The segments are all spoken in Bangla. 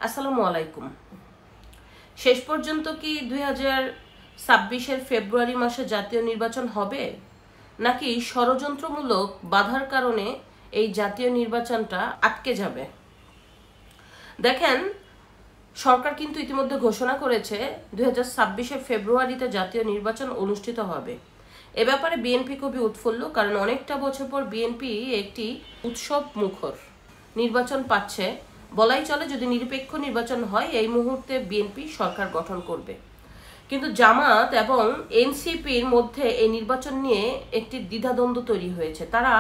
আসসালামু আলাইকুম। শেষ পর্যন্ত কি 2026-এর ফেব্রুয়ারি মাসে জাতীয় নির্বাচন হবে, নাকি ষড়যন্ত্রমূলক বাধার কারণে এই জাতীয় নির্বাচনটা আটকে যাবে? দেখেন, সরকার কিন্তু ইতিমধ্যে ঘোষণা করেছে 2026-এর ফেব্রুয়ারিতে জাতীয় নির্বাচন অনুষ্ঠিত হবে। এ ব্যাপারে বিএনপি খুবই উৎফুল্ল, কারণ অনেকটা বছর পর বিএনপি একটি উৎসব মুখর নির্বাচন পাচ্ছে। বলাই চলে, যদি নিরপেক্ষ নির্বাচন হয় এই মুহূর্তে বিএনপি সরকার গঠন করবে। কিন্তু জামাত এবং এনসিপির মধ্যে এই নির্বাচন নিয়ে একটি দ্বিধাদ্বন্দ্ব তৈরি হয়েছে। তারা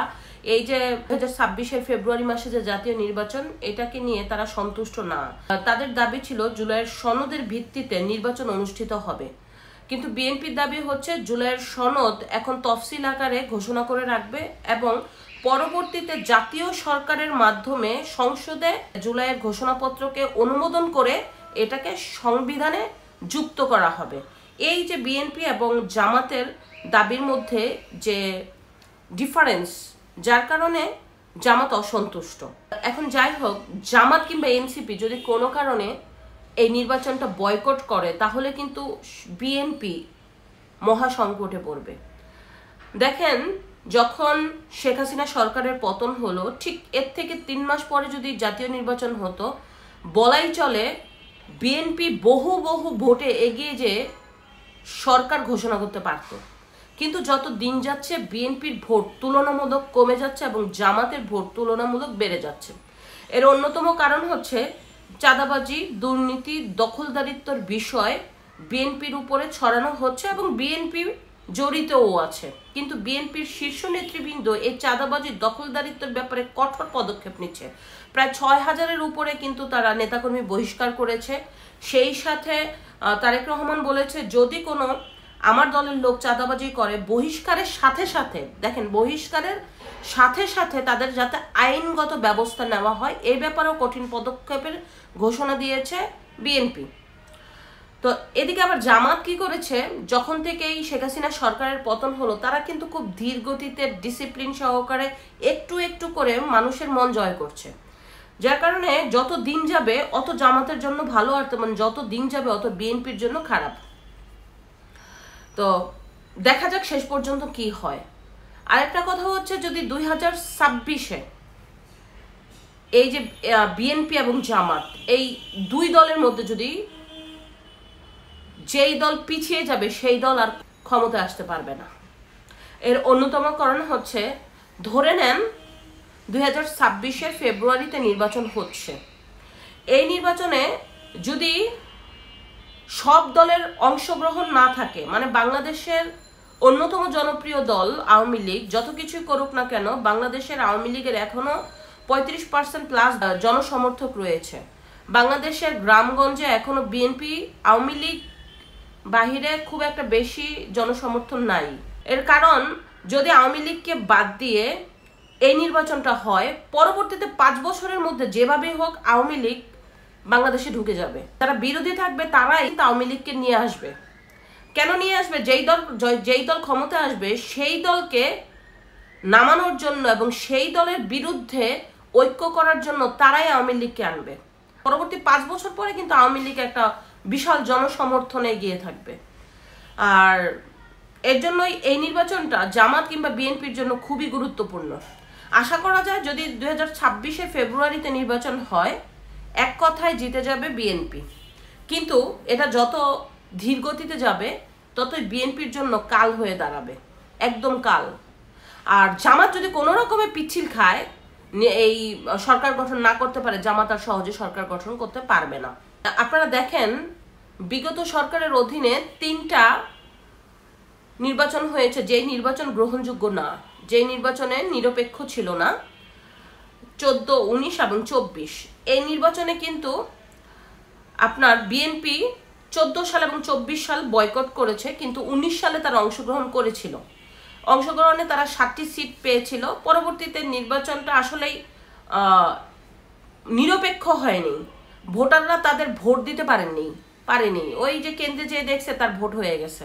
এই যে 2026-এর ফেব্রুয়ারি মাসে যে জাতীয় নির্বাচন, এটাকে নিয়ে তারা সন্তুষ্ট না। তাদের দাবি ছিল জুলাইয়ের সনদের ভিত্তিতে নির্বাচন অনুষ্ঠিত হবে, কিন্তু বিএনপির দাবি হচ্ছে জুলাইয়ের সনদ এখন তফসিল আকারে ঘোষণা করে রাখবে এবং পরবর্তীতে জাতীয় সরকারের মাধ্যমে সংসদে জুলাইয়ের ঘোষণাপত্রকে অনুমোদন করে এটাকে সংবিধানে যুক্ত করা হবে। এই যে বিএনপি এবং জামাতের দাবির মধ্যে যে ডিফারেন্স, যার কারণে জামাত অসন্তুষ্ট। এখন যাই হোক, জামাত কিংবা এনসিপি যদি কোনো কারণে এই নির্বাচনটা বয়কট করে, তাহলে কিন্তু বিএনপি মহা সংকটে পড়বে। দেখেন, যখন শেখ হাসিনা সরকারের পতন হলো, ঠিক এর থেকে 3 মাস পরে যদি জাতীয় নির্বাচন হতো, বলাই চলে বিএনপি বহু ভোটে এগিয়ে যে সরকার ঘোষণা করতে পারত। কিন্তু যত দিন যাচ্ছে বিএনপির ভোট তুলনামূলক কমে যাচ্ছে এবং জামাতের ভোট তুলনামূলক বেড়ে যাচ্ছে। এর অন্যতম কারণ হচ্ছে চাঁদাবাজি, দুর্নীতি, দখলদারিত্বর বিষয় বিএনপির উপরে ছড়ানো হচ্ছে এবং বিএনপি জড়িতও আছে। কিন্তু বিএনপির শীর্ষ নেতৃবৃন্দ এই চাঁদাবাজি, দখলদারিত্বের ব্যাপারে কঠোর পদক্ষেপ নিচ্ছে। প্রায় 6000-এর উপরে কিন্তু তারা নেতাকর্মী বহিষ্কার করেছে। সেই সাথে তারেক রহমান বলেছে, যদি কোনো আমার দলের লোক চাঁদাবাজি করে, বহিষ্কারের সাথে সাথে, দেখেন, বহিষ্কারের সাথে সাথে তাদের যাতে আইনগত ব্যবস্থা নেওয়া হয়, এই ব্যাপারেও কঠিন পদক্ষেপের ঘোষণা দিয়েছে বিএনপি। তো এদিকে আবার জামাত কি করেছে, যখন থেকে এই শেখ হাসিনা সরকারের পতন হলো, তারা কিন্তু খুব ধীর গতিতে ডিসিপ্লিন সহকারে একটু একটু করে মানুষের মন জয় করছে। যার কারণে যত দিন যাবে অত জামাতের জন্য ভালো, আর তেমন যত দিন যাবে অত বিএনপির জন্য খারাপ। তো দেখা যাক শেষ পর্যন্ত কি হয়। আরেকটা কথা হচ্ছে, যদি 2026-এ এই যে বিএনপি এবং জামাত, এই দুই দলের মধ্যে যদি যেই দল পিছিয়ে যাবে সেই দল আর ক্ষমতায় আসতে পারবে না। এর অন্যতম কারণ হচ্ছে, ধরে নেন 2026-এর ফেব্রুয়ারিতে নির্বাচন হচ্ছে। এই নির্বাচনে যদি সব দলের অংশগ্রহণ না থাকে, মানে বাংলাদেশের অন্যতম জনপ্রিয় দল আওয়ামী লীগ যত কিছুই করুক না কেন, বাংলাদেশের আওয়ামী লীগের এখনো 35% প্লাস জনসমর্থক রয়েছে। বাংলাদেশের গ্রামগঞ্জে এখনো বিএনপি আওয়ামী লীগ বাহিরে খুব একটা বেশি জনসমর্থন নাই। এর কারণ, যদি আওয়ামী লীগকে বাদ দিয়ে এই নির্বাচনটা হয়, পরবর্তীতে 5 বছরের মধ্যে যেভাবে হোক আওয়ামী লীগ বাংলাদেশে ঢুকে যাবে। যারা বিরোধী থাকবে তারাই আওয়ামী লীগকে নিয়ে আসবে। কেন নিয়ে আসবে? যেই দল ক্ষমতা আসবে সেই দলকে নামানোর জন্য এবং সেই দলের বিরুদ্ধে ঐক্য করার জন্য তারাই আওয়ামী লীগকে আনবে। পরবর্তী 5 বছর পরে কিন্তু আওয়ামী লীগ একটা বিশাল জনসমর্থনে এগিয়ে থাকবে। আর এর জন্যই এই নির্বাচনটা জামাত কিংবা বিএনপির জন্য খুবই গুরুত্বপূর্ণ। আশা করা যায় যদি 2026-এর ফেব্রুয়ারিতে নির্বাচন হয়, এক কথায় জিতে যাবে বিএনপি। কিন্তু এটা যত ধীর গতিতে যাবে ততই বিএনপির জন্য কাল হয়ে দাঁড়াবে, একদম কাল। আর জামাত যদি কোনো রকমে পিচ্ছিল খায়, এই সরকার গঠন না করতে পারে, জামাত আর সহজে সরকার গঠন করতে পারবে না। আপনারা দেখেন, বিগত সরকারের অধীনে 3টা নির্বাচন হয়েছে, যেই নির্বাচন গ্রহণযোগ্য না, যেই নির্বাচনে নিরপেক্ষ ছিল না, 14, 19 এবং 24। এই নির্বাচনে কিন্তু আপনার বিএনপি 14 সাল এবং 24 সাল বয়কট করেছে, কিন্তু 19 সালে তারা অংশগ্রহণ করেছিল। অংশগ্রহণে তারা 7টি সিট পেয়েছিল। পরবর্তীতে নির্বাচনটা আসলেই নিরপেক্ষ হয়নি, ভোটাররা তাদের ভোট দিতে পারেনি। ওই যে কেন্দ্রে যে দেখছে তার ভোট হয়ে গেছে।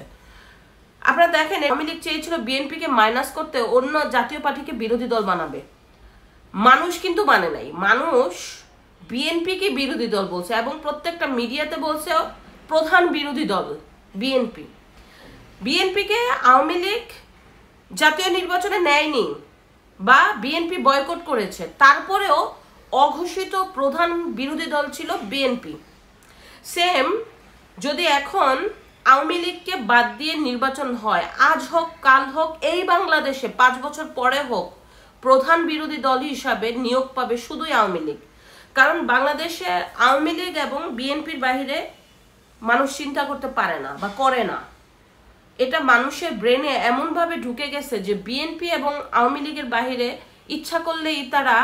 আপনারা দেখেন, আওয়ামী লীগ চেয়েছিল বিএনপিকে মাইনাস করতে, অন্য জাতীয় পার্টিকে বিরোধী দল বানাবে। মানুষ কিন্তু মানে নাই। মানুষ বিএনপিকে বিরোধী দল বলছে এবং প্রত্যেকটা মিডিয়াতে বলছে প্রধান বিরোধী দল বিএনপি। বিএনপিকে আওয়ামী লীগ জাতীয় নির্বাচনে নেয়নি বা বিএনপি বয়কট করেছে, তারপরেও অঘোষিত প্রধান বিরোধী দল ছিল বিএনপি। সেম যদি এখন আওয়ামী লীগকে বাদ দিয়ে নির্বাচন হয়, আজ হোক কাল হোক, এই বাংলাদেশে 5 বছর পরে হোক, প্রধান বিরোধী দল হিসাবে নিয়োগ পাবে শুধুই আওয়ামী লীগ। কারণ বাংলাদেশে আওয়ামী লীগ এবং বিএনপির বাইরে মানুষ চিন্তা করতে পারে না বা করে না। এটা মানুষের ব্রেনে এমনভাবে ঢুকে গেছে যে বিএনপি এবং আওয়ামী লীগের বাইরে ইচ্ছা করলেই তারা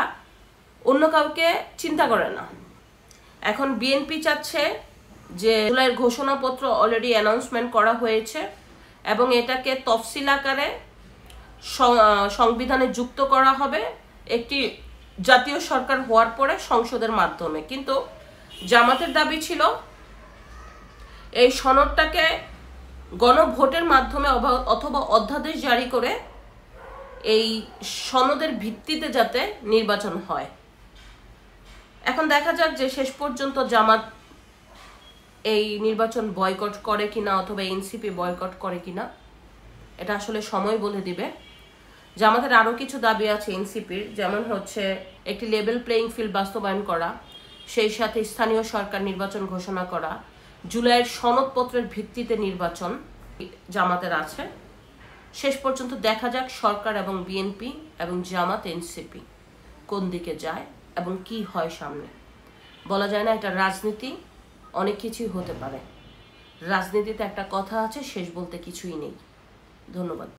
অন্য কাউকে চিন্তা করে না। এখন বিএনপি চাচ্ছে যে জুলাইয়ের ঘোষণাপত্র অলরেডি অ্যানাউন্সমেন্ট করা হয়েছে এবং এটাকে তফসিল আকারে সংবিধানে যুক্ত করা হবে একটি জাতীয় সরকার হওয়ার পরে সংসদের মাধ্যমে। কিন্তু জামাতের দাবি ছিল এই সনদটাকে গণভোটের মাধ্যমে অথবা অধ্যাদেশ জারি করে এই সনদের ভিত্তিতে যাতে নির্বাচন হয়। এখন দেখা যাক যে শেষ পর্যন্ত জামাত এই নির্বাচন বয়কট করে কিনা অথবা এনসিপি বয়কট করে কিনা, এটা আসলে সময় বলে দিবে। জামাতের আরও কিছু দাবি আছে এনসিপির, যেমন হচ্ছে একটি লেভেল প্লেইং ফিল্ড বাস্তবায়ন করা, সেই সাথে স্থানীয় সরকার নির্বাচন ঘোষণা করা, জুলাইয়ের সনদপত্রের ভিত্তিতে নির্বাচন জামাতের আছে। শেষ পর্যন্ত দেখা যাক সরকার এবং বিএনপি এবং জামাত এনসিপি কোন দিকে যায় এবং কি হয় সামনে। বলা যায় না, এটা রাজনীতি, অনেক কিছুই হতে পারে। রাজনীতিতে একটা কথা আছে, শেষ বলতে কিছুই নেই। ধন্যবাদ।